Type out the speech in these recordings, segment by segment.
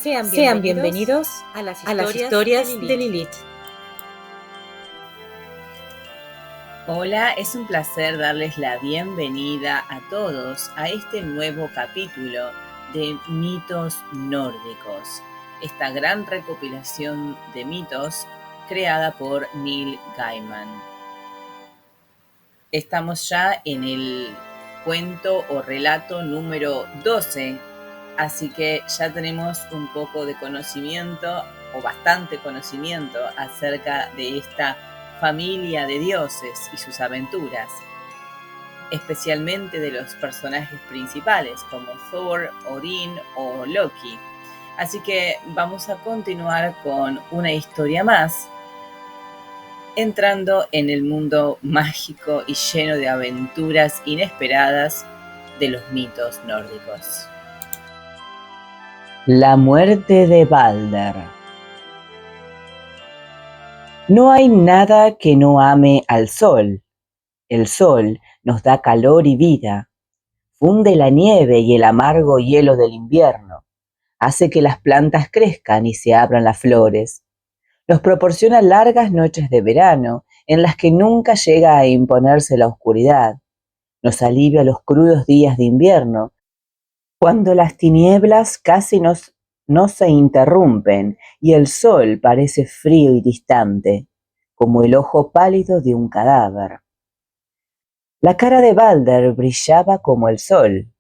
Sean bienvenidos a las historias de Lilith. Hola, es un placer darles la bienvenida a todos a este nuevo capítulo de mitos nórdicos, esta gran recopilación de mitos creada por Neil Gaiman. Estamos ya en el cuento o relato número 12, así que ya tenemos un poco de conocimiento o bastante conocimiento acerca de esta familia de dioses y sus aventuras, especialmente de los personajes principales como Thor, Odín o Loki. Así que vamos a continuar con una historia más, entrando en el mundo mágico y lleno de aventuras inesperadas de los mitos nórdicos. La muerte de Balder. No hay nada que no ame al sol. El sol nos da calor y vida. Funde la nieve y el amargo hielo del invierno. Hace que las plantas crezcan y se abran las flores. Nos proporciona largas noches de verano en las que nunca llega a imponerse la oscuridad. Nos alivia los crudos días de invierno, cuando las tinieblas casi no se interrumpen y el sol parece frío y distante, como el ojo pálido de un cadáver. La cara de Balder brillaba como el sol.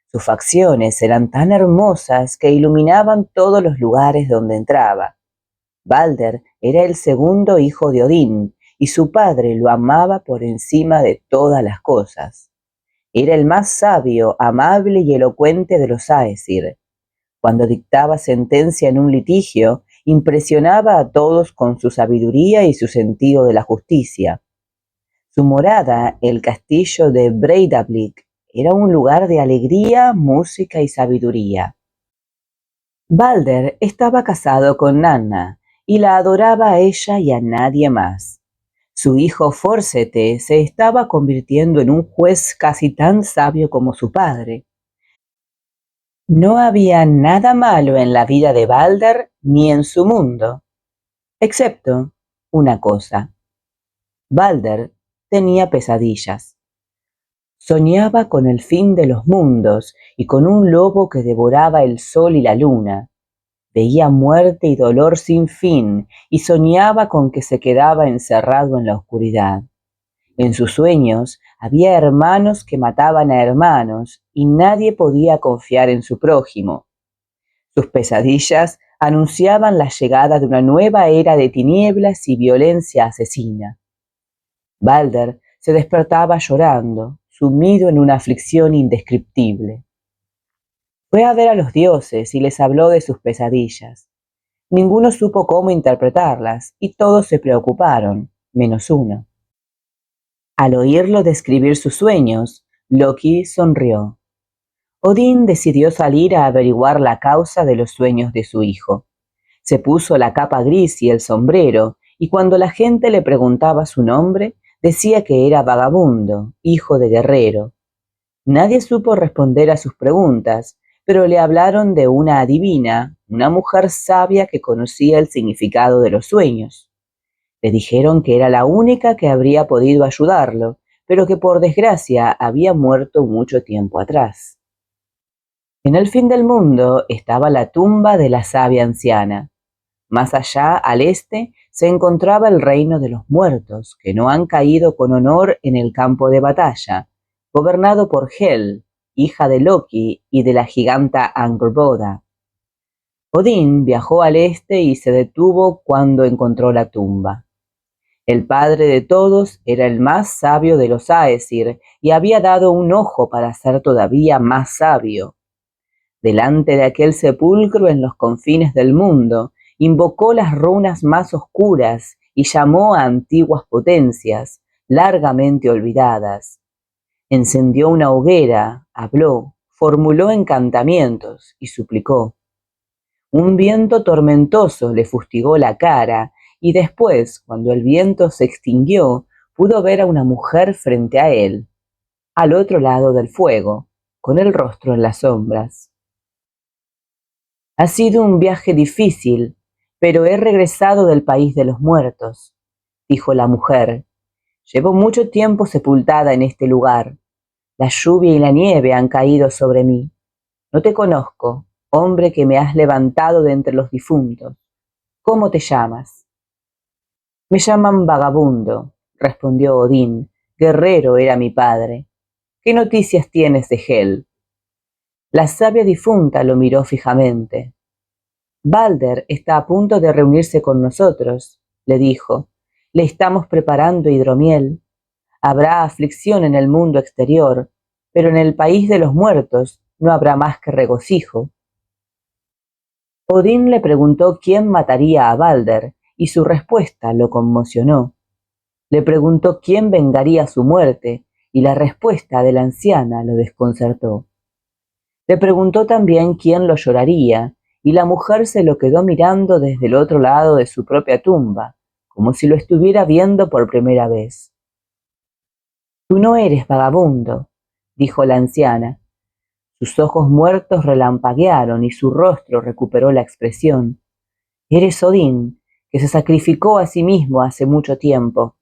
Sus facciones eran tan hermosas que iluminaban todos los lugares donde entraba. Balder era el segundo hijo de Odín y su padre lo amaba por encima de todas las cosas. Era el más sabio, amable y elocuente de los Aesir. Cuando dictaba sentencia en un litigio, impresionaba a todos con su sabiduría y su sentido de la justicia. Su morada, el castillo de Breidablik, era un lugar de alegría, música y sabiduría. Balder estaba casado con Nanna y la adoraba a ella y a nadie más. Su hijo Forsete se estaba convirtiendo en un juez casi tan sabio como su padre. No había nada malo en la vida de Balder ni en su mundo, excepto una cosa. Balder tenía pesadillas. Soñaba con el fin de los mundos y con un lobo que devoraba el sol y la luna. Veía muerte y dolor sin fin y soñaba con que se quedaba encerrado en la oscuridad. En sus sueños había hermanos que mataban a hermanos y nadie podía confiar en su prójimo. Sus pesadillas anunciaban la llegada de una nueva era de tinieblas y violencia asesina. Balder se despertaba llorando, sumido en una aflicción indescriptible. Fue a ver a los dioses y les habló de sus pesadillas. Ninguno supo cómo interpretarlas y todos se preocuparon, menos uno. Al oírlo describir sus sueños, Loki sonrió. Odín decidió salir a averiguar la causa de los sueños de su hijo. Se puso la capa gris y el sombrero, y cuando la gente le preguntaba su nombre, decía que era vagabundo, hijo de guerrero. Nadie supo responder a sus preguntas, pero le hablaron de una adivina, una mujer sabia que conocía el significado de los sueños. Le dijeron que era la única que habría podido ayudarlo, pero que por desgracia había muerto mucho tiempo atrás. En el fin del mundo estaba la tumba de la sabia anciana. Más allá, al este, se encontraba el reino de los muertos, que no han caído con honor en el campo de batalla, gobernado por Hel, hija de Loki y de la giganta Angrboda. Odín viajó al este y se detuvo cuando encontró la tumba. El padre de todos era el más sabio de los Aesir y había dado un ojo para ser todavía más sabio. Delante de aquel sepulcro en los confines del mundo, invocó las runas más oscuras y llamó a antiguas potencias, largamente olvidadas. Encendió una hoguera, habló, formuló encantamientos y suplicó. Un viento tormentoso le fustigó la cara y después, cuando el viento se extinguió, pudo ver a una mujer frente a él, al otro lado del fuego, con el rostro en las sombras. Ha sido un viaje difícil, pero he regresado del país de los muertos, dijo la mujer. Llevo mucho tiempo sepultada en este lugar. La lluvia y la nieve han caído sobre mí. No te conozco, hombre que me has levantado de entre los difuntos. ¿Cómo te llamas? Me llaman Vagabundo, respondió Odín. Guerrero era mi padre. ¿Qué noticias tienes de Hel? La sabia difunta lo miró fijamente. Balder está a punto de reunirse con nosotros, le dijo. Le estamos preparando hidromiel. Habrá aflicción en el mundo exterior, pero en el país de los muertos no habrá más que regocijo. Odín le preguntó quién mataría a Balder, y su respuesta lo conmocionó. Le preguntó quién vengaría su muerte, y la respuesta de la anciana lo desconcertó. Le preguntó también quién lo lloraría, y la mujer se lo quedó mirando desde el otro lado de su propia tumba, como si lo estuviera viendo por primera vez. Tú no eres vagabundo, dijo la anciana. Sus ojos muertos relampaguearon y su rostro recuperó la expresión. Eres Odín, que se sacrificó a sí mismo hace mucho tiempo.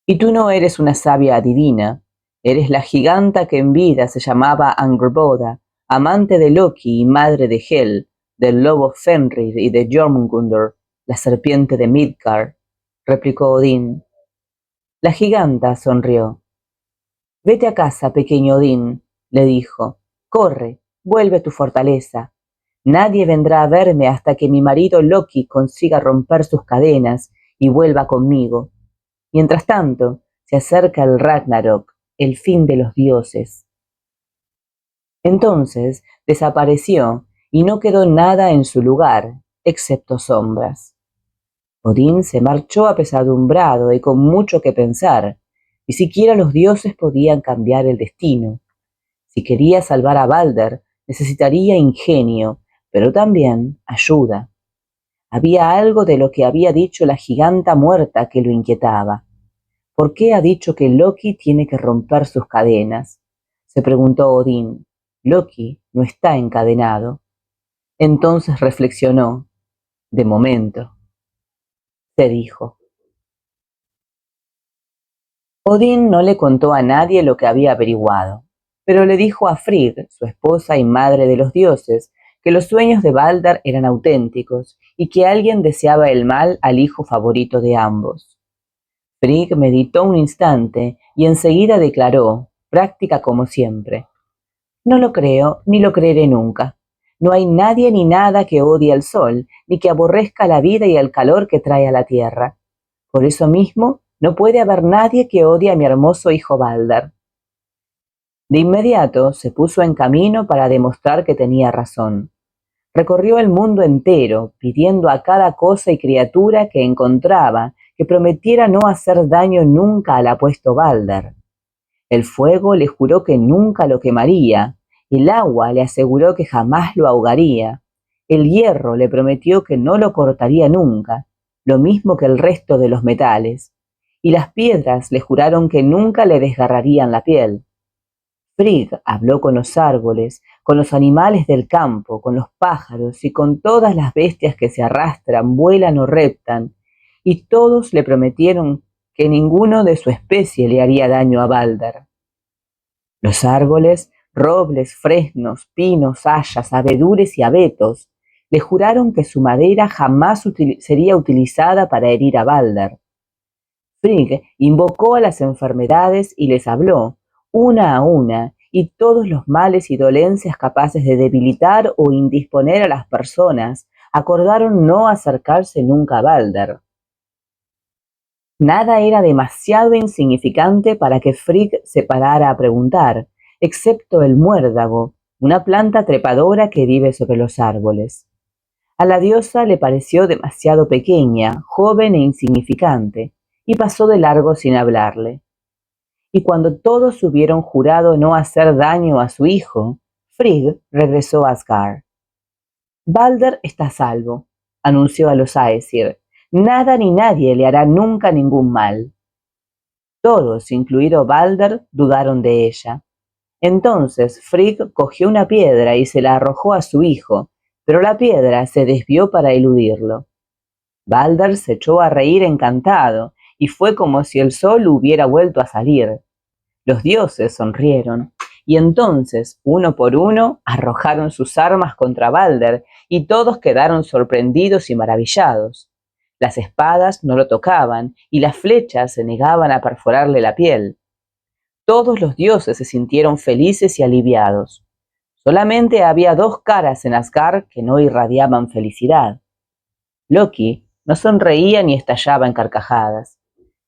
Y tú no eres una sabia adivina, eres la giganta que en vida se llamaba Angrboda, amante de Loki y madre de Hel, del lobo Fenrir y de Jormungandr, la serpiente de Midgard, replicó Odín. La giganta sonrió. Vete a casa, pequeño Odín, le dijo. Corre, vuelve a tu fortaleza. Nadie vendrá a verme hasta que mi marido Loki consiga romper sus cadenas y vuelva conmigo. Mientras tanto, se acerca el Ragnarok, el fin de los dioses. Entonces desapareció y no quedó nada en su lugar, excepto sombras. Odín se marchó apesadumbrado y con mucho que pensar. Ni siquiera los dioses podían cambiar el destino. Si quería salvar a Balder, necesitaría ingenio, pero también ayuda. Había algo de lo que había dicho la giganta muerta que lo inquietaba. ¿Por qué ha dicho que Loki tiene que romper sus cadenas? Se preguntó Odín. Loki no está encadenado. Entonces reflexionó. De momento, se dijo. Odín no le contó a nadie lo que había averiguado, pero le dijo a Frigg, su esposa y madre de los dioses, que los sueños de Balder eran auténticos y que alguien deseaba el mal al hijo favorito de ambos. Frigg meditó un instante y enseguida declaró, práctica como siempre. No lo creo, ni lo creeré nunca. No hay nadie ni nada que odie al sol, ni que aborrezca la vida y el calor que trae a la tierra. Por eso mismo, no puede haber nadie que odie a mi hermoso hijo Balder. De inmediato se puso en camino para demostrar que tenía razón. Recorrió el mundo entero, pidiendo a cada cosa y criatura que encontraba que prometiera no hacer daño nunca al apuesto Balder. El fuego le juró que nunca lo quemaría, el agua le aseguró que jamás lo ahogaría, el hierro le prometió que no lo cortaría nunca, lo mismo que el resto de los metales, y las piedras le juraron que nunca le desgarrarían la piel. Frigg habló con los árboles, con los animales del campo, con los pájaros y con todas las bestias que se arrastran, vuelan o reptan, y todos le prometieron que ninguno de su especie le haría daño a Balder. Los árboles, robles, fresnos, pinos, hayas, abedules y abetos, le juraron que su madera jamás sería utilizada para herir a Balder. Frigg invocó a las enfermedades y les habló, una a una, y todos los males y dolencias capaces de debilitar o indisponer a las personas acordaron no acercarse nunca a Balder. Nada era demasiado insignificante para que Frigg se parara a preguntar, excepto el muérdago, una planta trepadora que vive sobre los árboles. A la diosa le pareció demasiado pequeña, joven e insignificante, y pasó de largo sin hablarle. Y cuando todos hubieron jurado no hacer daño a su hijo, Frigg regresó a Asgard. Balder está a salvo, anunció a los Aesir. Nada ni nadie le hará nunca ningún mal. Todos, incluido Balder, dudaron de ella. Entonces Frigg cogió una piedra y se la arrojó a su hijo, pero la piedra se desvió para eludirlo. Balder se echó a reír encantado, y fue como si el sol hubiera vuelto a salir. Los dioses sonrieron, y entonces, uno por uno, arrojaron sus armas contra Balder, y todos quedaron sorprendidos y maravillados. Las espadas no lo tocaban, y las flechas se negaban a perforarle la piel. Todos los dioses se sintieron felices y aliviados. Solamente había dos caras en Asgard que no irradiaban felicidad. Loki no sonreía ni estallaba en carcajadas.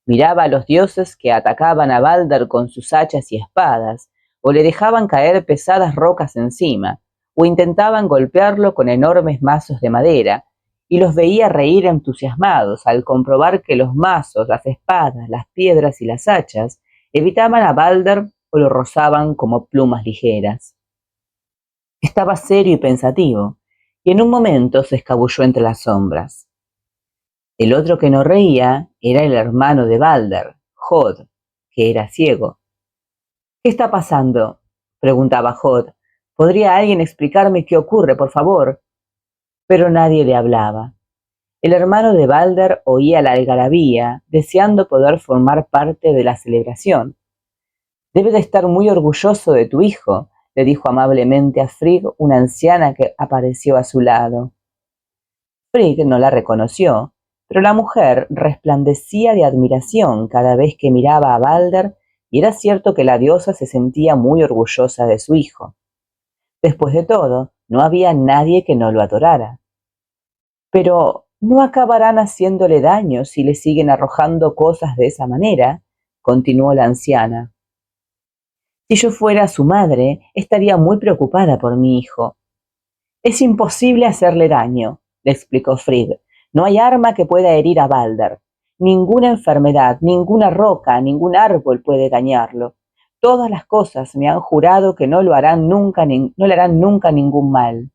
Miraba a los dioses que atacaban a Balder con sus hachas y espadas, o le dejaban caer pesadas rocas encima, o intentaban golpearlo con enormes mazos de madera, y los veía reír entusiasmados al comprobar que los mazos, las espadas, las piedras y las hachas evitaban a Balder o lo rozaban como plumas ligeras. Estaba serio y pensativo, y en un momento se escabulló entre las sombras. El otro que no reía era el hermano de Balder, Hod, que era ciego. ¿Qué está pasando?, preguntaba Hod. ¿Podría alguien explicarme qué ocurre, por favor? Pero nadie le hablaba. El hermano de Balder oía la algarabía, deseando poder formar parte de la celebración. Debe de estar muy orgulloso de tu hijo, le dijo amablemente a Frigg una anciana que apareció a su lado. Frigg no la reconoció, pero la mujer resplandecía de admiración cada vez que miraba a Balder, y era cierto que la diosa se sentía muy orgullosa de su hijo. Después de todo, no había nadie que no lo adorara. Pero no acabarán haciéndole daño si le siguen arrojando cosas de esa manera, continuó la anciana. Si yo fuera su madre, estaría muy preocupada por mi hijo. Es imposible hacerle daño, le explicó Frigg. No hay arma que pueda herir a Balder. Ninguna enfermedad, ninguna roca, ningún árbol puede dañarlo. Todas las cosas me han jurado que no le harán nunca ningún mal.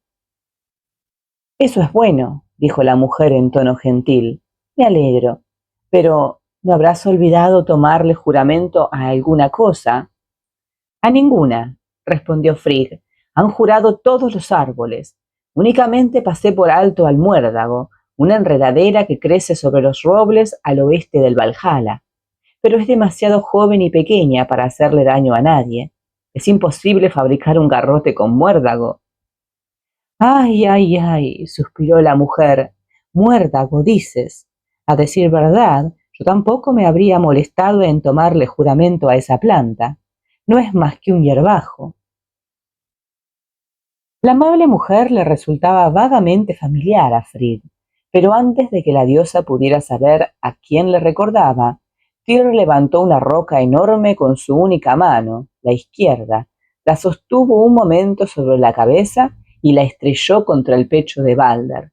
Eso es bueno, dijo la mujer en tono gentil. Me alegro. Pero, ¿no habrás olvidado tomarle juramento a alguna cosa? A ninguna, respondió Frigg. Han jurado todos los árboles. Únicamente pasé por alto al muérdago, una enredadera que crece sobre los robles al oeste del Valhalla. Pero es demasiado joven y pequeña para hacerle daño a nadie. Es imposible fabricar un garrote con muérdago. Ay, ay, ay, suspiró la mujer. Muérdago, dices. A decir verdad, yo tampoco me habría molestado en tomarle juramento a esa planta. No es más que un hierbajo. La amable mujer le resultaba vagamente familiar a Frigg, pero antes de que la diosa pudiera saber a quién le recordaba, Tyr levantó una roca enorme con su única mano, la izquierda, la sostuvo un momento sobre la cabeza y la estrelló contra el pecho de Balder.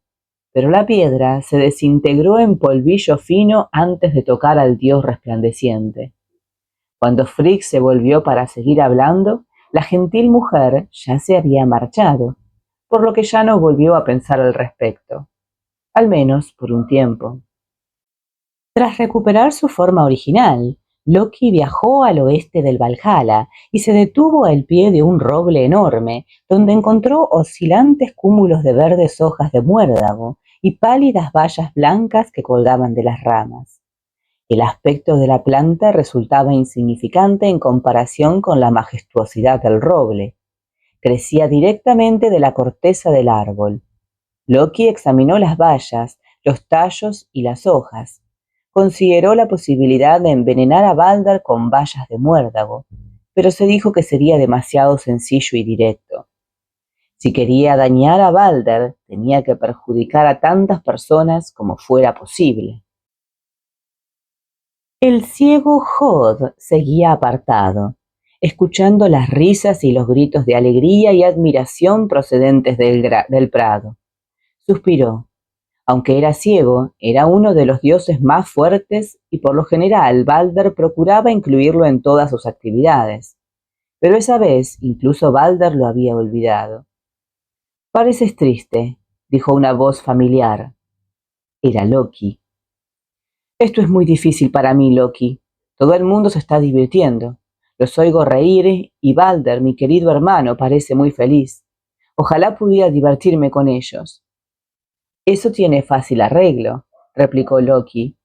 Pero la piedra se desintegró en polvillo fino antes de tocar al dios resplandeciente. Cuando Frigg se volvió para seguir hablando, la gentil mujer ya se había marchado, por lo que ya no volvió a pensar al respecto, al menos por un tiempo. Tras recuperar su forma original, Loki viajó al oeste del Valhalla y se detuvo al pie de un roble enorme, donde encontró oscilantes cúmulos de verdes hojas de muérdago y pálidas bayas blancas que colgaban de las ramas. El aspecto de la planta resultaba insignificante en comparación con la majestuosidad del roble. Crecía directamente de la corteza del árbol. Loki examinó las bayas, los tallos y las hojas. Consideró la posibilidad de envenenar a Balder con bayas de muérdago, pero se dijo que sería demasiado sencillo y directo. Si quería dañar a Balder, tenía que perjudicar a tantas personas como fuera posible. El ciego Hod seguía apartado, escuchando las risas y los gritos de alegría y admiración procedentes del prado. Suspiró. Aunque era ciego, era uno de los dioses más fuertes y por lo general Balder procuraba incluirlo en todas sus actividades. Pero esa vez incluso Balder lo había olvidado. «Pareces triste», dijo una voz familiar. Era Loki. «Esto es muy difícil para mí, Loki. Todo el mundo se está divirtiendo. Los oigo reír y Balder, mi querido hermano, parece muy feliz. Ojalá pudiera divertirme con ellos. Eso tiene fácil arreglo, replicó Loki.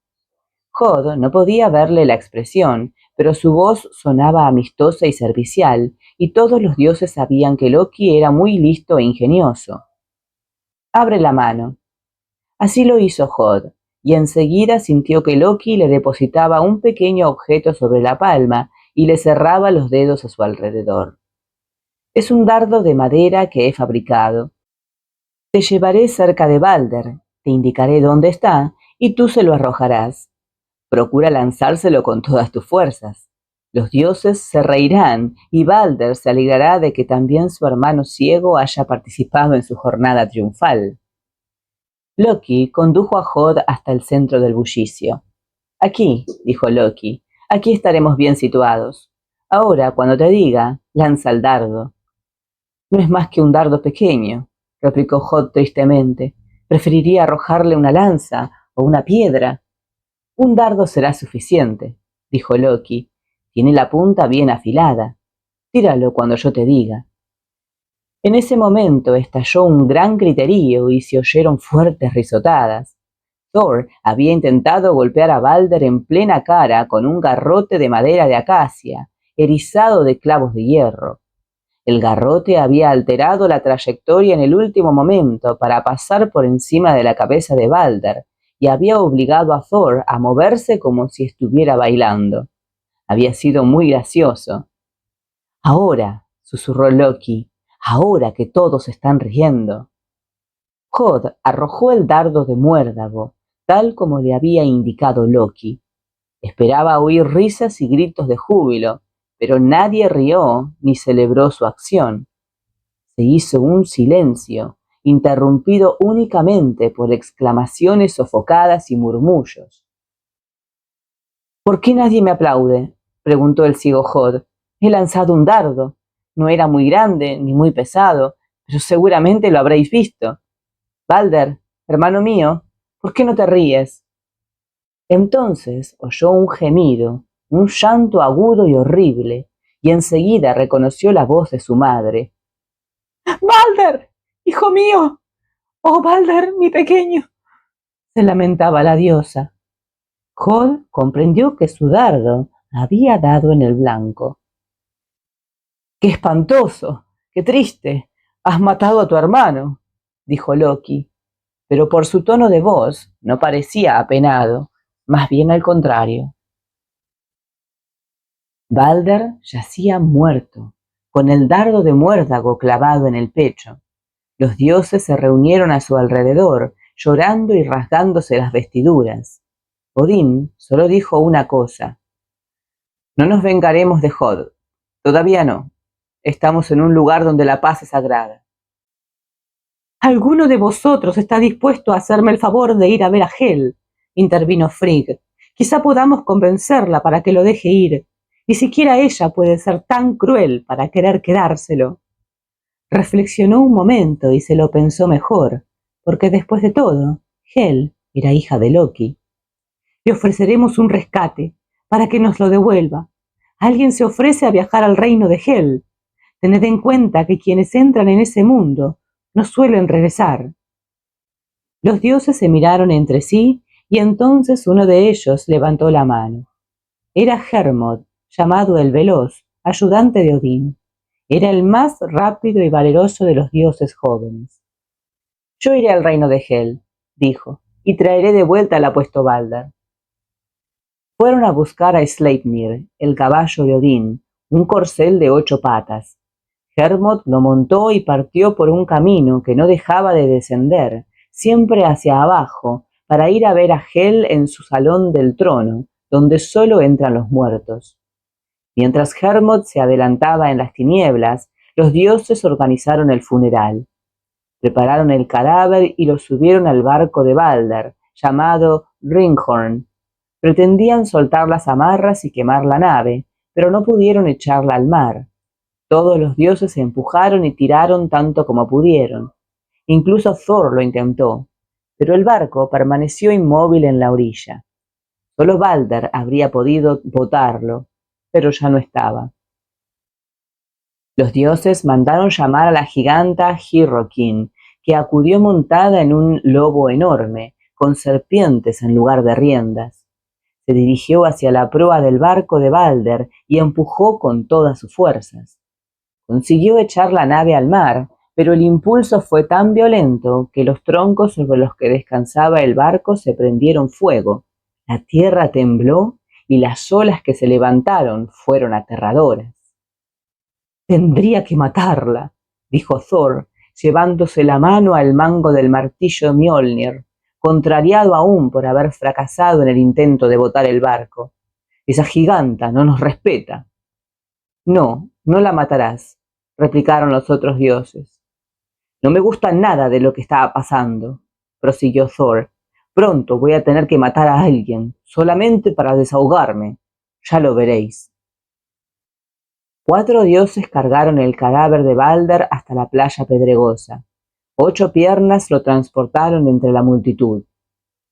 Hod no podía verle la expresión, pero su voz sonaba amistosa y servicial, y todos los dioses sabían que Loki era muy listo e ingenioso. Abre la mano. Así lo hizo Hod, y enseguida sintió que Loki le depositaba un pequeño objeto sobre la palma y le cerraba los dedos a su alrededor. Es un dardo de madera que he fabricado. Te llevaré cerca de Balder, te indicaré dónde está, y tú se lo arrojarás. Procura lanzárselo con todas tus fuerzas. Los dioses se reirán y Balder se alegrará de que también su hermano ciego haya participado en su jornada triunfal. Loki condujo a Hod hasta el centro del bullicio. Aquí, dijo Loki, aquí estaremos bien situados. Ahora, cuando te diga, lanza el dardo. No es más que un dardo pequeño, replicó Hod tristemente. Preferiría arrojarle una lanza o una piedra. Un dardo será suficiente, dijo Loki. Tiene la punta bien afilada. Tíralo cuando yo te diga. En ese momento estalló un gran griterío y se oyeron fuertes risotadas. Thor había intentado golpear a Balder en plena cara con un garrote de madera de acacia, erizado de clavos de hierro. El garrote había alterado la trayectoria en el último momento para pasar por encima de la cabeza de Balder y había obligado a Thor a moverse como si estuviera bailando. Había sido muy gracioso. Ahora, susurró Loki, ahora que todos están riendo. Hod arrojó el dardo de muérdago, tal como le había indicado Loki. Esperaba oír risas y gritos de júbilo, pero nadie rió ni celebró su acción. Se hizo un silencio, interrumpido únicamente por exclamaciones sofocadas y murmullos. ¿Por qué nadie me aplaude?, preguntó el ciego Hod. He lanzado un dardo. No era muy grande ni muy pesado, pero seguramente lo habréis visto. Balder, hermano mío, ¿por qué no te ríes? Entonces oyó un gemido, un llanto agudo y horrible, y enseguida reconoció la voz de su madre. ¡Balder! ¡Hijo mío! ¡Oh, Balder, mi pequeño! Se lamentaba la diosa. Hod comprendió que su dardo había dado en el blanco. ¡Qué espantoso! ¡Qué triste! Has matado a tu hermano, dijo Loki, pero por su tono de voz no parecía apenado, más bien al contrario. Balder yacía muerto, con el dardo de muérdago clavado en el pecho. Los dioses se reunieron a su alrededor, llorando y rasgándose las vestiduras. Odín solo dijo una cosa. No nos vengaremos de Hod. Todavía no. Estamos en un lugar donde la paz es sagrada. ¿Alguno de vosotros está dispuesto a hacerme el favor de ir a ver a Hel?, intervino Frigg. Quizá podamos convencerla para que lo deje ir. Ni siquiera ella puede ser tan cruel para querer quedárselo. Reflexionó un momento y se lo pensó mejor, porque después de todo, Hel era hija de Loki. Le ofreceremos un rescate para que nos lo devuelva. Alguien se ofrece a viajar al reino de Hel. Tened en cuenta que quienes entran en ese mundo no suelen regresar. Los dioses se miraron entre sí y entonces uno de ellos levantó la mano. Era Hermod, llamado el Veloz, ayudante de Odín. Era el más rápido y valeroso de los dioses jóvenes. Yo iré al reino de Hel, dijo, y traeré de vuelta al apuesto Balder. Fueron a buscar a Sleipnir, el caballo de Odín, un corcel de 8 patas. Hermod lo montó y partió por un camino que no dejaba de descender, siempre hacia abajo, para ir a ver a Hel en su salón del trono, donde solo entran los muertos. Mientras Hermod se adelantaba en las tinieblas, los dioses organizaron el funeral. Prepararon el cadáver y lo subieron al barco de Balder, llamado Ringhorn. Pretendían soltar las amarras y quemar la nave, pero no pudieron echarla al mar. Todos los dioses se empujaron y tiraron tanto como pudieron. Incluso Thor lo intentó, pero el barco permaneció inmóvil en la orilla. Solo Balder habría podido botarlo, pero ya no estaba. Los dioses mandaron llamar a la giganta Hyrrokin, que acudió montada en un lobo enorme, con serpientes en lugar de riendas. Se dirigió hacia la proa del barco de Balder y empujó con todas sus fuerzas. Consiguió echar la nave al mar, pero el impulso fue tan violento que los troncos sobre los que descansaba el barco se prendieron fuego, la tierra tembló y las olas que se levantaron fueron aterradoras. «Tendría que matarla», dijo Thor, llevándose la mano al mango del martillo Mjolnir, contrariado aún por haber fracasado en el intento de botar el barco. «Esa giganta no nos respeta». «No, no la matarás», replicaron los otros dioses. «No me gusta nada de lo que está pasando», prosiguió Thor. «Pronto voy a tener que matar a alguien, solamente para desahogarme. Ya lo veréis». 4 dioses cargaron el cadáver de Balder hasta la playa pedregosa. 8 piernas lo transportaron entre la multitud.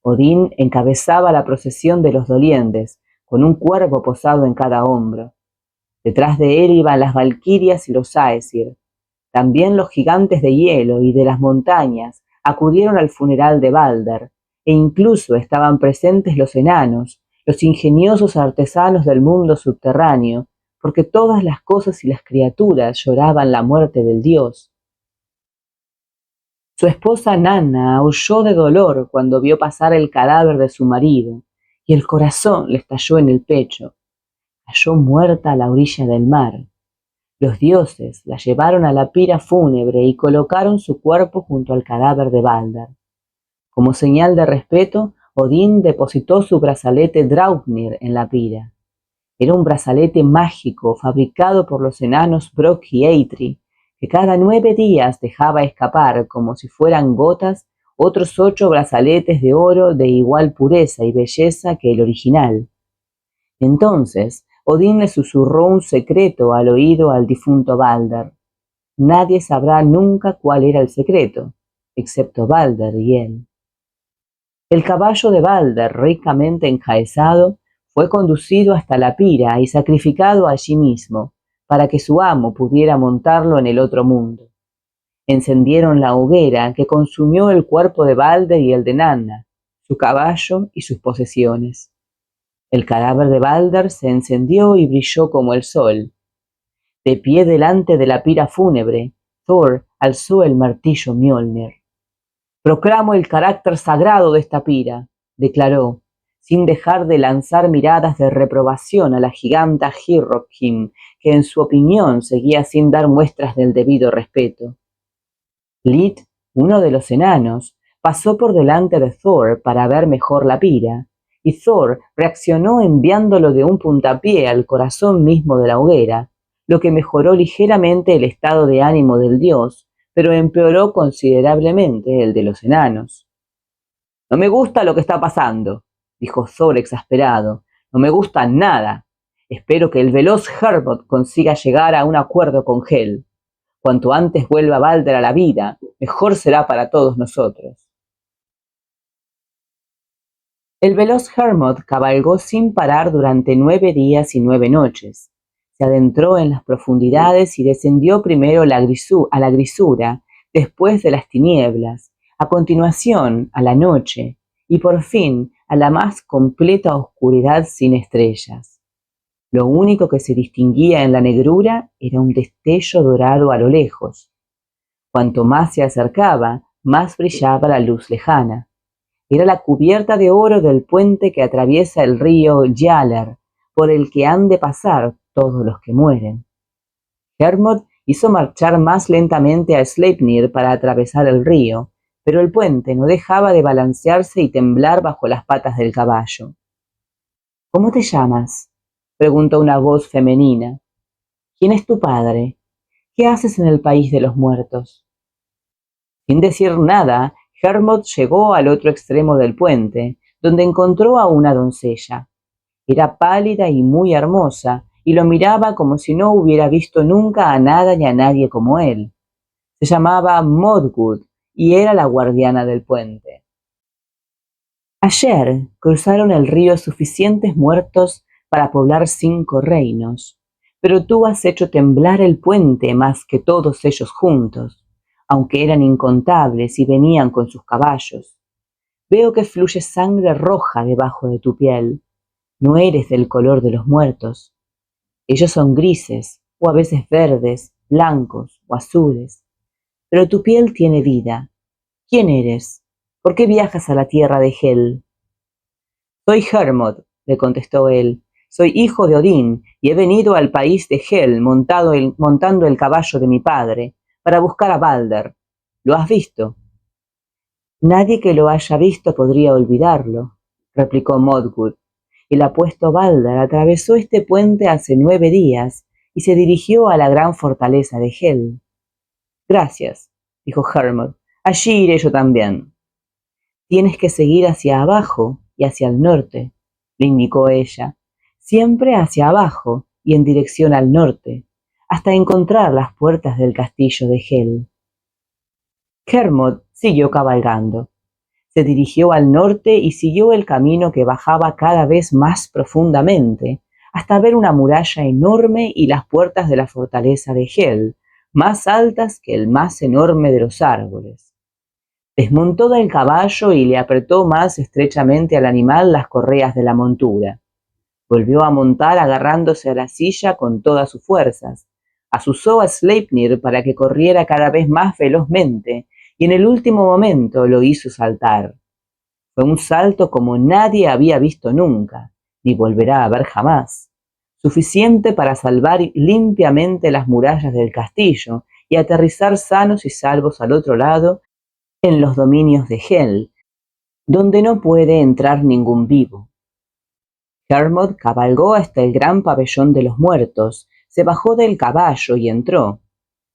Odín encabezaba la procesión de los dolientes, con un cuervo posado en cada hombro. Detrás de él iban las valquirias y los Aesir. También los gigantes de hielo y de las montañas acudieron al funeral de Balder, e incluso estaban presentes los enanos, los ingeniosos artesanos del mundo subterráneo, porque todas las cosas y las criaturas lloraban la muerte del dios. Su esposa Nanna aulló de dolor cuando vio pasar el cadáver de su marido, y el corazón le estalló en el pecho. Cayó muerta a la orilla del mar. Los dioses la llevaron a la pira fúnebre y colocaron su cuerpo junto al cadáver de Balder. Como señal de respeto, Odín depositó su brazalete Draupnir en la pira. Era un brazalete mágico fabricado por los enanos Brok y Eitri, que cada 9 días dejaba escapar, como si fueran gotas, otros 8 brazaletes de oro de igual pureza y belleza que el original. Entonces, Odín le susurró un secreto al oído al difunto Balder. Nadie sabrá nunca cuál era el secreto, excepto Balder y él. El caballo de Balder, ricamente enjaezado, fue conducido hasta la pira y sacrificado allí mismo, para que su amo pudiera montarlo en el otro mundo. Encendieron la hoguera que consumió el cuerpo de Balder y el de Nanna, su caballo y sus posesiones. El cadáver de Balder se encendió y brilló como el sol. De pie delante de la pira fúnebre, Thor alzó el martillo Mjolnir. «Proclamo el carácter sagrado de esta pira», declaró, sin dejar de lanzar miradas de reprobación a la giganta Hyrrokin, que en su opinión seguía sin dar muestras del debido respeto. Lid, uno de los enanos, pasó por delante de Thor para ver mejor la pira, y Thor reaccionó enviándolo de un puntapié al corazón mismo de la hoguera, lo que mejoró ligeramente el estado de ánimo del dios, pero empeoró considerablemente el de los enanos. «No me gusta lo que está pasando», dijo Thor exasperado. «No me gusta nada. Espero que el veloz Hermod consiga llegar a un acuerdo con Hel. Cuanto antes vuelva Balder a la vida, mejor será para todos nosotros». El veloz Hermod cabalgó sin parar durante 9 días y 9 noches. Se adentró en las profundidades y descendió primero a la grisura, después de las tinieblas, a continuación a la noche y por fin a la más completa oscuridad sin estrellas. Lo único que se distinguía en la negrura era un destello dorado a lo lejos. Cuanto más se acercaba, más brillaba la luz lejana. Era la cubierta de oro del puente que atraviesa el río Gjallar, por el que han de pasar todos los que mueren. Hermod hizo marchar más lentamente a Sleipnir para atravesar el río, pero el puente no dejaba de balancearse y temblar bajo las patas del caballo. «¿Cómo te llamas?», preguntó una voz femenina. «¿Quién es tu padre? ¿Qué haces en el país de los muertos?». Sin decir nada, Hermod llegó al otro extremo del puente, donde encontró a una doncella. Era pálida y muy hermosa, y lo miraba como si no hubiera visto nunca a nada ni a nadie como él. Se llamaba Modgud y era la guardiana del puente. Ayer cruzaron el río suficientes muertos para poblar 5 reinos, pero tú has hecho temblar el puente más que todos ellos juntos, aunque eran incontables y venían con sus caballos. Veo que fluye sangre roja debajo de tu piel. No eres del color de los muertos. Ellos son grises, o a veces verdes, blancos o azules. Pero tu piel tiene vida. ¿Quién eres? ¿Por qué viajas a la tierra de Hel? Soy Hermod, le contestó él. Soy hijo de Odín y he venido al país de Hel montando el caballo de mi padre para buscar a Balder. ¿Lo has visto? Nadie que lo haya visto podría olvidarlo, replicó Modgud. El apuesto Balder atravesó este puente hace 9 días y se dirigió a la gran fortaleza de Hel. Gracias, dijo Hermod. Allí iré yo también. Tienes que seguir hacia abajo y hacia el norte, le indicó ella. Siempre hacia abajo y en dirección al norte, hasta encontrar las puertas del castillo de Hel. Hermod siguió cabalgando. Se dirigió al norte y siguió el camino que bajaba cada vez más profundamente, hasta ver una muralla enorme y las puertas de la fortaleza de Hel, más altas que el más enorme de los árboles. Desmontó del caballo y le apretó más estrechamente al animal las correas de la montura. Volvió a montar agarrándose a la silla con todas sus fuerzas. Azuzó a Sleipnir para que corriera cada vez más velozmente y en el último momento lo hizo saltar. Fue un salto como nadie había visto nunca, ni volverá a ver jamás, suficiente para salvar limpiamente las murallas del castillo y aterrizar sanos y salvos al otro lado en los dominios de Hel, donde no puede entrar ningún vivo. Hermod cabalgó hasta el gran pabellón de los muertos, se bajó del caballo y entró.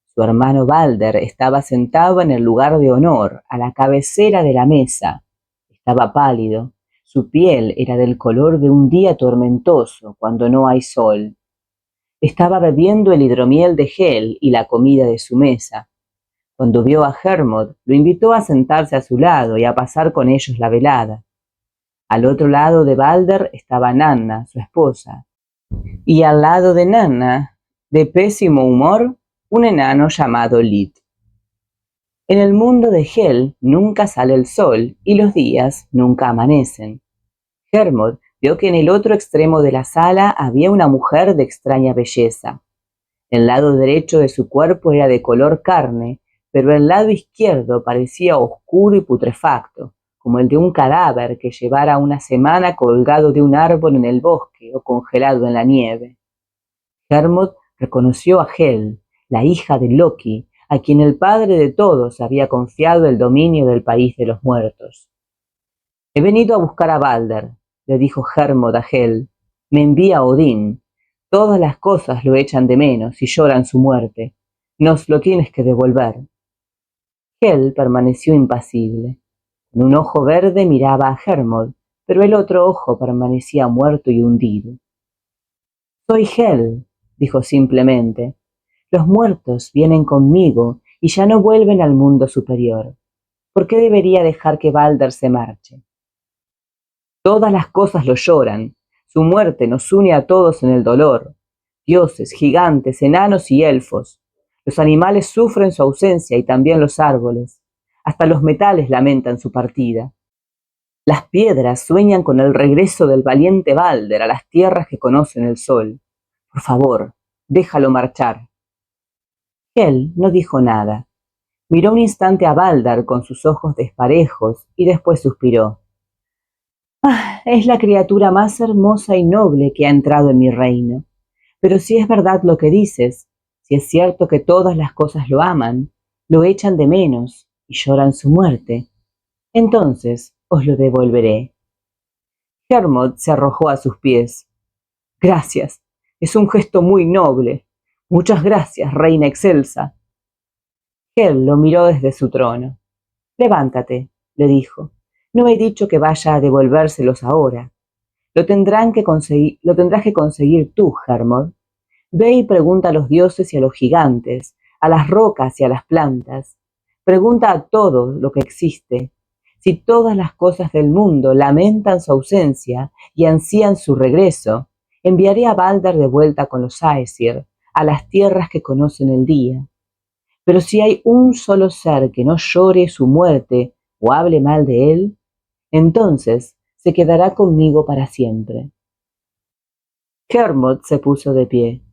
Su hermano Balder estaba sentado en el lugar de honor, a la cabecera de la mesa. Estaba pálido, su piel era del color de un día tormentoso cuando no hay sol. Estaba bebiendo el hidromiel de Hel y la comida de su mesa. Cuando vio a Hermod, lo invitó a sentarse a su lado y a pasar con ellos la velada. Al otro lado de Balder estaba Nanna, su esposa, y al lado de Nanna, de pésimo humor, un enano llamado Lid. En el mundo de Hel nunca sale el sol y los días nunca amanecen. Hermod vio que en el otro extremo de la sala había una mujer de extraña belleza. El lado derecho de su cuerpo era de color carne, pero el lado izquierdo parecía oscuro y putrefacto, como el de un cadáver que llevara una semana colgado de un árbol en el bosque o congelado en la nieve. Hermod reconoció a Hel, la hija de Loki, a quien el padre de todos había confiado el dominio del país de los muertos. He venido a buscar a Balder, le dijo Hermod a Hel. Me envía Odín. Todas las cosas lo echan de menos y lloran su muerte. Nos lo tienes que devolver. Hel permaneció impasible. Con un ojo verde miraba a Hermod, pero el otro ojo permanecía muerto y hundido. Soy Hel, dijo simplemente. Los muertos vienen conmigo y ya no vuelven al mundo superior. ¿Por qué debería dejar que Balder se marche? Todas las cosas lo lloran. Su muerte nos une a todos en el dolor. Dioses, gigantes, enanos y elfos. Los animales sufren su ausencia y también los árboles. Hasta los metales lamentan su partida. Las piedras sueñan con el regreso del valiente Balder a las tierras que conocen el sol. Por favor, déjalo marchar. Hel no dijo nada. Miró un instante a Balder con sus ojos desparejos y después suspiró. Es la criatura más hermosa y noble que ha entrado en mi reino. Pero si es verdad lo que dices, si es cierto que todas las cosas lo aman, lo echan de menos y lloran su muerte, entonces os lo devolveré. Hermod se arrojó a sus pies. Gracias, es un gesto muy noble. Muchas gracias, reina excelsa. Hel lo miró desde su trono. Levántate, le dijo. No he dicho que vaya a devolvérselos ahora. Lo tendrás que conseguir tú, Hermod. Ve y pregunta a los dioses y a los gigantes, a las rocas y a las plantas. Pregunta a todo lo que existe. Si todas las cosas del mundo lamentan su ausencia y ansían su regreso, enviaré a Balder de vuelta con los Aesir a las tierras que conocen el día. Pero si hay un solo ser que no llore su muerte o hable mal de él, entonces se quedará conmigo para siempre. Hermod se puso de pie.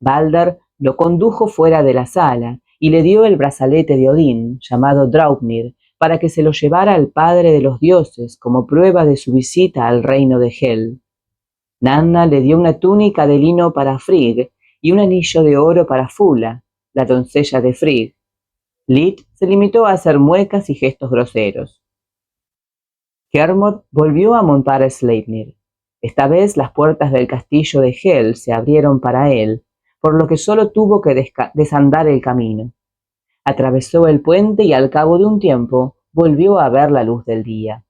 Balder lo condujo fuera de la sala y le dio el brazalete de Odín, llamado Draupnir, para que se lo llevara al padre de los dioses como prueba de su visita al reino de Hel. Nanna le dio una túnica de lino para Frigg y un anillo de oro para Fula, la doncella de Frigg. Lid se limitó a hacer muecas y gestos groseros. Hermod volvió a montar a Sleipnir. Esta vez las puertas del castillo de Hel se abrieron para él, por lo que solo tuvo que desandar el camino. Atravesó el puente y al cabo de un tiempo volvió a ver la luz del día.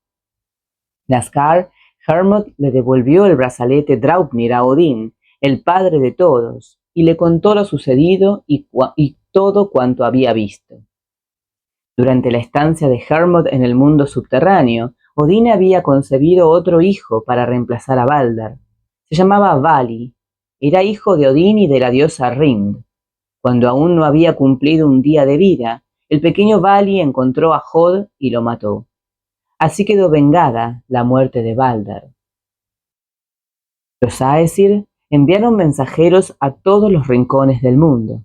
Nazgûl, Hermod le devolvió el brazalete Draupnir a Odín, el padre de todos, y le contó lo sucedido y todo cuanto había visto. Durante la estancia de Hermod en el mundo subterráneo, Odín había concebido otro hijo para reemplazar a Balder. Se llamaba Vali. Era hijo de Odín y de la diosa Ring. Cuando aún no había cumplido un día de vida, el pequeño Vali encontró a Hod y lo mató. Así quedó vengada la muerte de Balder. Los Aesir enviaron mensajeros a todos los rincones del mundo.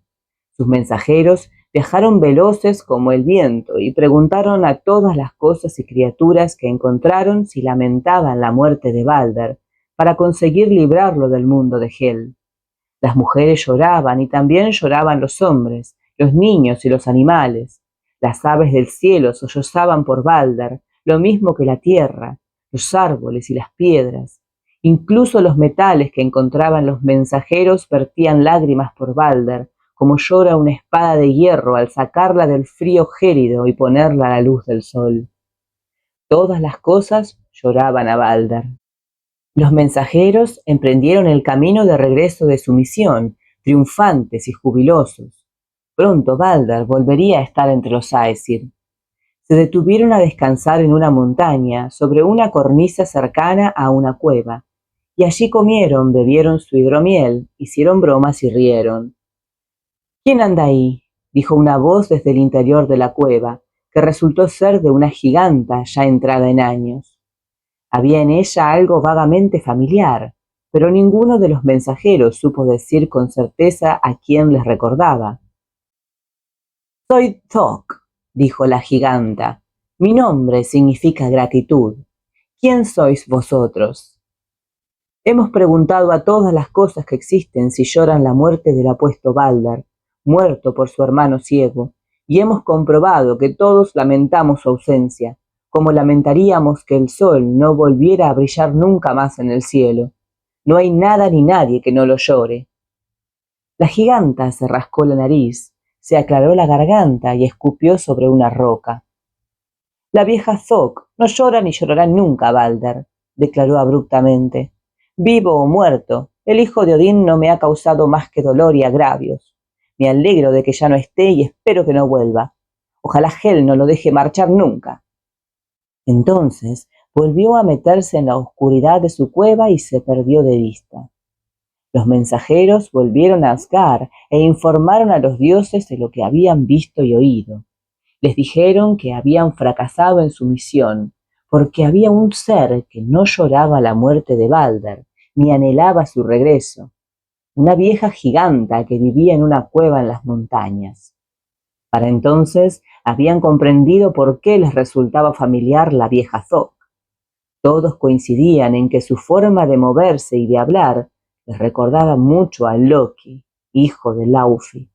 Sus mensajeros viajaron veloces como el viento y preguntaron a todas las cosas y criaturas que encontraron si lamentaban la muerte de Balder para conseguir librarlo del mundo de Hel. Las mujeres lloraban y también lloraban los hombres, los niños y los animales. Las aves del cielo sollozaban por Balder, lo mismo que la tierra, los árboles y las piedras. Incluso los metales que encontraban los mensajeros vertían lágrimas por Balder, como llora una espada de hierro al sacarla del frío gélido y ponerla a la luz del sol. Todas las cosas lloraban a Balder. Los mensajeros emprendieron el camino de regreso de su misión, triunfantes y jubilosos. Pronto Balder volvería a estar entre los Aesir. Se detuvieron a descansar en una montaña, sobre una cornisa cercana a una cueva, y allí comieron, bebieron su hidromiel, hicieron bromas y rieron. —¿Quién anda ahí? —dijo una voz desde el interior de la cueva, que resultó ser de una giganta ya entrada en años. Había en ella algo vagamente familiar, pero ninguno de los mensajeros supo decir con certeza a quién les recordaba. —Soy Thok —dijo la giganta—. Mi nombre significa gratitud. ¿Quién sois vosotros? Hemos preguntado a todas las cosas que existen si lloran la muerte del apuesto Balder, muerto por su hermano ciego, y hemos comprobado que todos lamentamos su ausencia, como lamentaríamos que el sol no volviera a brillar nunca más en el cielo. No hay nada ni nadie que no lo llore. La giganta se rascó la nariz, se aclaró la garganta y escupió sobre una roca. La vieja Thok no llora ni llorará nunca, Balder, declaró abruptamente. Vivo o muerto, el hijo de Odín no me ha causado más que dolor y agravios. Me alegro de que ya no esté y espero que no vuelva. Ojalá Hel no lo deje marchar nunca. Entonces volvió a meterse en la oscuridad de su cueva y se perdió de vista. Los mensajeros volvieron a Asgard e informaron a los dioses de lo que habían visto y oído. Les dijeron que habían fracasado en su misión, porque había un ser que no lloraba la muerte de Balder, ni anhelaba su regreso, una vieja giganta que vivía en una cueva en las montañas. Para entonces habían comprendido por qué les resultaba familiar la vieja Thok. Todos coincidían en que su forma de moverse y de hablar les recordaba mucho a Loki, hijo de Laufey.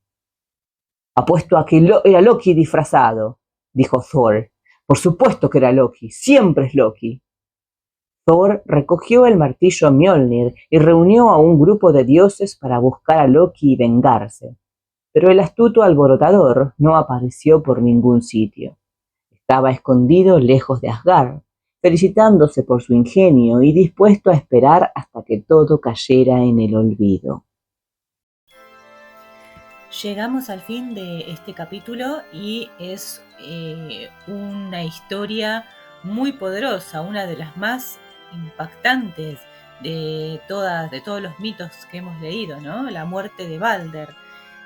—Apuesto a que era Loki disfrazado —dijo Thor—. Por supuesto que era Loki, siempre es Loki. Thor recogió el martillo Mjolnir y reunió a un grupo de dioses para buscar a Loki y vengarse. Pero el astuto alborotador no apareció por ningún sitio. Estaba escondido lejos de Asgard, felicitándose por su ingenio y dispuesto a esperar hasta que todo cayera en el olvido. Llegamos al fin de este capítulo y es una historia muy poderosa, una de las más impactantes de todos los mitos que hemos leído, ¿no? La muerte de Balder.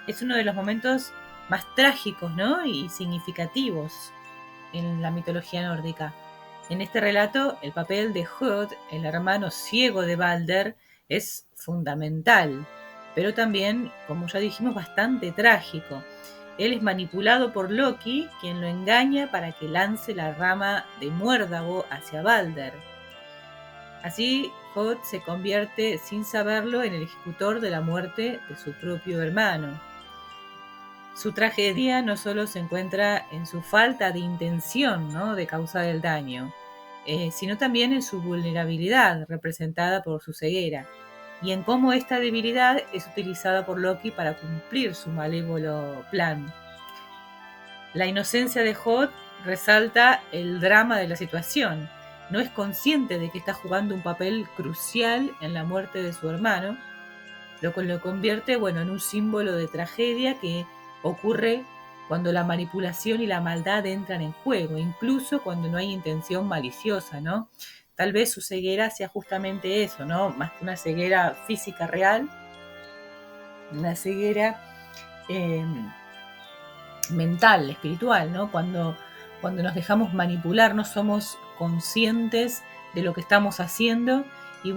Es uno de los momentos más trágicos, ¿no? Y significativos en la mitología nórdica. En este relato, el papel de Höd, el hermano ciego de Balder, es fundamental, pero también, como ya dijimos, bastante trágico. Él es manipulado por Loki, quien lo engaña para que lance la rama de muérdago hacia Balder. Así, Höd se convierte, sin saberlo, en el ejecutor de la muerte de su propio hermano. Su tragedia no solo se encuentra en su falta de intención, ¿no?, de causar el daño, sino también en su vulnerabilidad, representada por su ceguera, y en cómo esta debilidad es utilizada por Loki para cumplir su malévolo plan. La inocencia de Höd resalta el drama de la situación. No es consciente de que está jugando un papel crucial en la muerte de su hermano, lo cual lo convierte, en un símbolo de tragedia que ocurre cuando la manipulación y la maldad entran en juego, incluso cuando no hay intención maliciosa, ¿no? Tal vez su ceguera sea justamente eso, ¿no? Más que una ceguera física real, una ceguera mental, espiritual, ¿no? Cuando nos dejamos manipular, no somos conscientes de lo que estamos haciendo y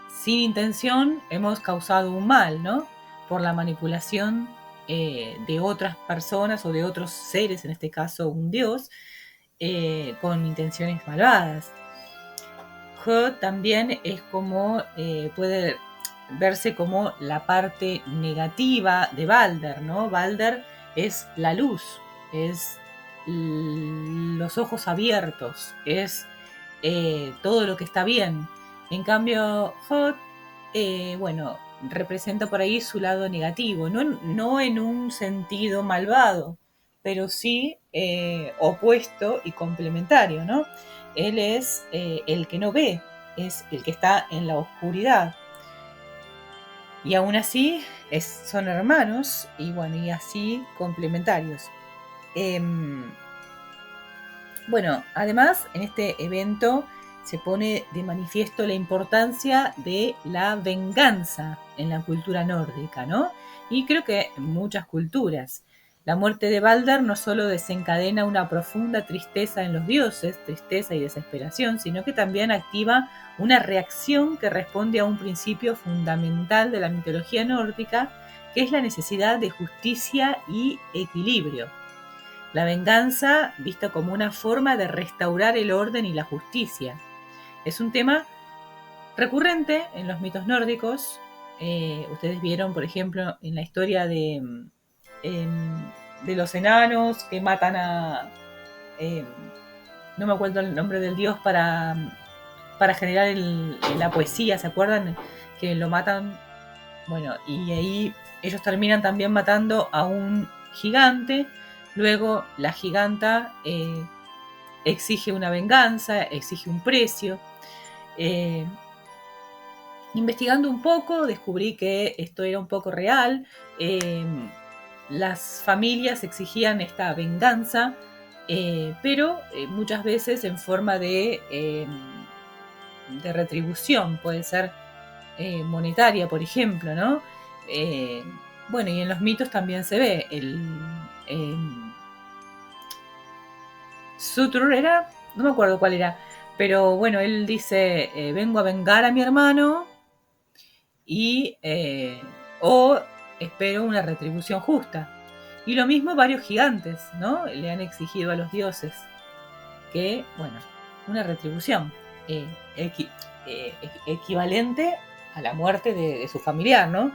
sin intención hemos causado un mal, ¿no? Por la manipulación de otras personas o de otros seres, en este caso un dios, con intenciones malvadas. Höd también es como, puede verse como la parte negativa de Balder, ¿no? Balder es la luz, es los ojos abiertos, es todo lo que está bien. En cambio, Höd, representa por ahí su lado negativo, no en un sentido malvado, pero sí opuesto y complementario, ¿no? Él es el que no ve, es el que está en la oscuridad. Y aún así son hermanos y así complementarios. Además, en este evento se pone de manifiesto la importancia de la venganza en la cultura nórdica, ¿no? Y creo que en muchas culturas. La muerte de Balder no solo desencadena una profunda tristeza en los dioses, tristeza y desesperación, sino que también activa una reacción que responde a un principio fundamental de la mitología nórdica, que es la necesidad de justicia y equilibrio. La venganza vista como una forma de restaurar el orden y la justicia. Es un tema recurrente en los mitos nórdicos. Ustedes vieron, por ejemplo, en la historia de los enanos que matan a... no me acuerdo el nombre del dios para generar la poesía, ¿se acuerdan? Que lo matan, y ahí ellos terminan también matando a un gigante. Luego la giganta exige una venganza, exige un precio. Investigando un poco, descubrí que esto era un poco real. Las familias exigían esta venganza, pero muchas veces en forma de retribución, puede ser monetaria, por ejemplo, ¿no? Y en los mitos también se ve Surtur era, no me acuerdo cuál era, pero él dice, vengo a vengar a mi hermano y o espero una retribución justa. Y lo mismo varios gigantes, ¿no? Le han exigido a los dioses que, una retribución equivalente a la muerte de su familiar, ¿no?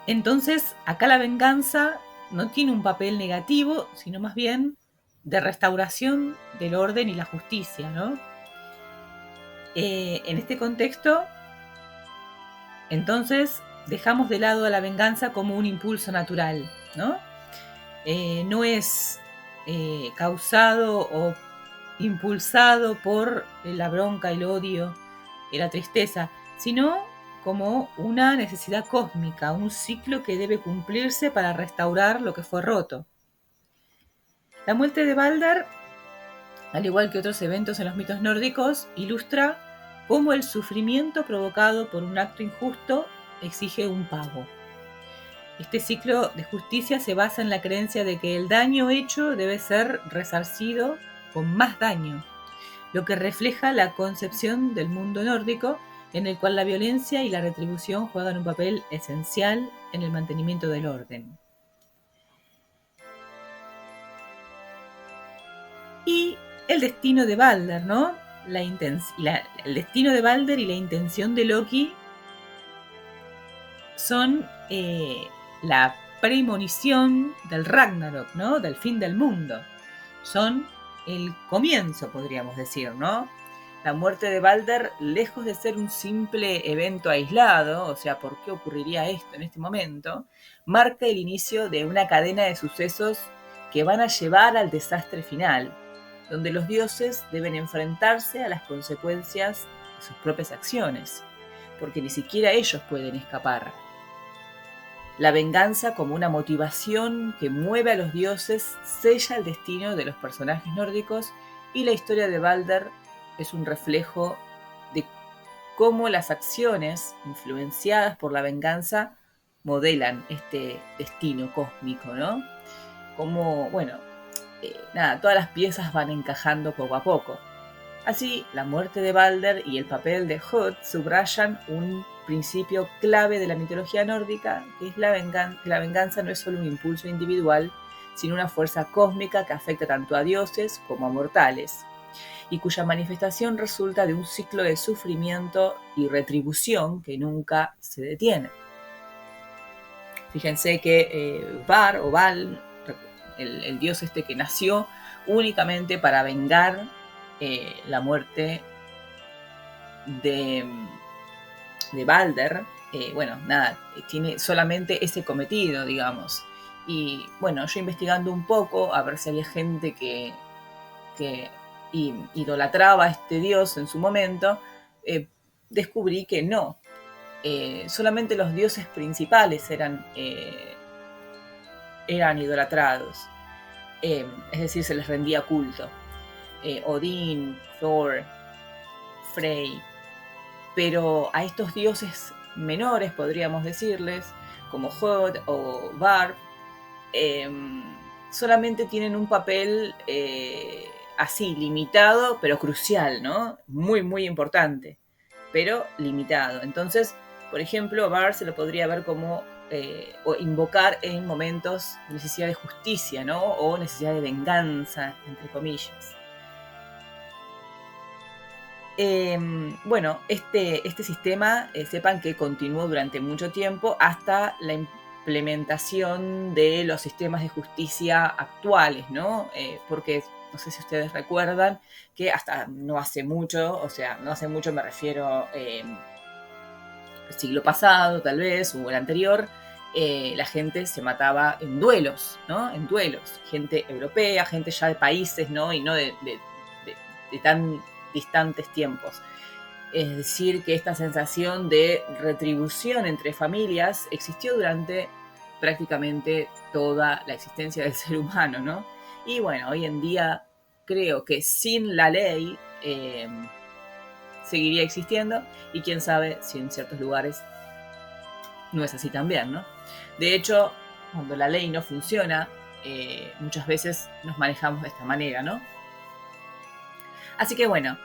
Entonces, acá la venganza no tiene un papel negativo, sino más bien de restauración del orden y la justicia, ¿no? En este contexto, entonces, dejamos de lado a la venganza como un impulso natural, ¿no? No es causado o impulsado por la bronca, el odio y la tristeza, sino como una necesidad cósmica, un ciclo que debe cumplirse para restaurar lo que fue roto. La muerte de Balder, al igual que otros eventos en los mitos nórdicos, ilustra cómo el sufrimiento provocado por un acto injusto exige un pago. Este ciclo de justicia se basa en la creencia de que el daño hecho debe ser resarcido con más daño, lo que refleja la concepción del mundo nórdico en el cual la violencia y la retribución juegan un papel esencial en el mantenimiento del orden. Y el destino de Balder, ¿no? El destino de Balder y la intención de Loki son la premonición del Ragnarok, ¿no? Del fin del mundo. Son el comienzo, podríamos decir, ¿no? La muerte de Balder, lejos de ser un simple evento aislado, o sea, ¿por qué ocurriría esto en este momento?, marca el inicio de una cadena de sucesos que van a llevar al desastre final, donde los dioses deben enfrentarse a las consecuencias de sus propias acciones, porque ni siquiera ellos pueden escapar. La venganza, como una motivación que mueve a los dioses, sella el destino de los personajes nórdicos, y la historia de Balder es un reflejo de cómo las acciones influenciadas por la venganza modelan este destino cósmico, ¿no? Como, todas las piezas van encajando poco a poco. Así, la muerte de Balder y el papel de Hod subrayan un principio clave de la mitología nórdica, que es la venganza no es solo un impulso individual, sino una fuerza cósmica que afecta tanto a dioses como a mortales, y cuya manifestación resulta de un ciclo de sufrimiento y retribución que nunca se detiene. Fíjense que Var o Val, el dios este que nació únicamente para vengar la muerte de Balder, tiene solamente ese cometido, digamos. Y bueno, yo investigando un poco, a ver si había gente que idolatraba a este dios en su momento, descubrí que no. Solamente los dioses principales eran idolatrados. Es decir, se les rendía culto. Odín, Thor, Frey. Pero a estos dioses menores, podríamos decirles, como Hod o Var, solamente tienen un papel así, limitado, pero crucial, ¿no? Muy, muy importante, pero limitado. Entonces, por ejemplo, Var se lo podría ver como o invocar en momentos de necesidad de justicia, ¿no? O necesidad de venganza, entre comillas. Este sistema, sepan que continuó durante mucho tiempo hasta la implementación de los sistemas de justicia actuales, ¿no? Porque no sé si ustedes recuerdan que hasta no hace mucho me refiero el siglo pasado tal vez, o el anterior, la gente se mataba en duelos, ¿no? En duelos. Gente europea, gente ya de países, ¿no? Y no de tan distantes tiempos. Es decir, que esta sensación de retribución entre familias existió durante prácticamente toda la existencia del ser humano, ¿no? Y bueno, hoy en día creo que sin la ley seguiría existiendo, y quién sabe si en ciertos lugares no es así también, ¿no? De hecho, cuando la ley no funciona, muchas veces nos manejamos de esta manera, ¿no? Así que bueno,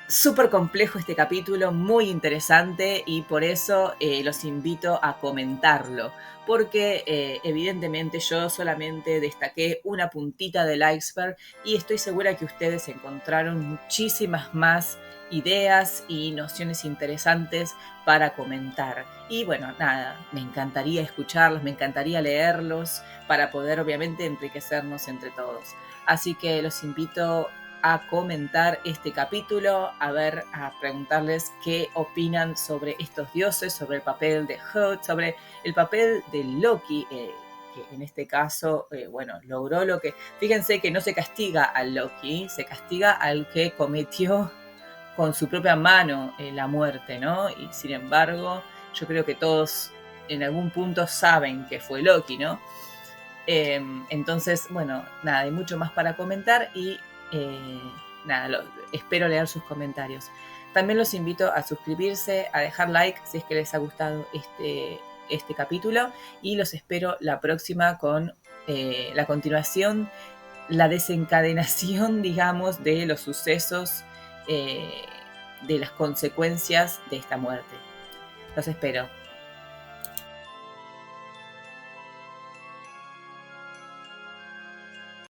súper complejo este capítulo, muy interesante, y por eso los invito a comentarlo, porque evidentemente yo solamente destaqué una puntita del iceberg, y estoy segura que ustedes encontraron muchísimas más ideas y nociones interesantes para comentar. Y bueno, nada, me encantaría escucharlos, me encantaría leerlos para poder obviamente enriquecernos entre todos. Así que los invito a comentar este capítulo, a preguntarles qué opinan sobre estos dioses, sobre el papel de Hod, sobre el papel de Loki, que en este caso, logró lo que... Fíjense que no se castiga al Loki, se castiga al que cometió con su propia mano la muerte, ¿no? Y sin embargo, yo creo que todos en algún punto saben que fue Loki, ¿no? Entonces, bueno, nada, hay mucho más para comentar y nada, espero leer sus comentarios. También los invito a suscribirse, a dejar like si es que les ha gustado este capítulo, y los espero la próxima con la continuación, la desencadenación, digamos, de los sucesos, de las consecuencias de esta muerte. Los espero.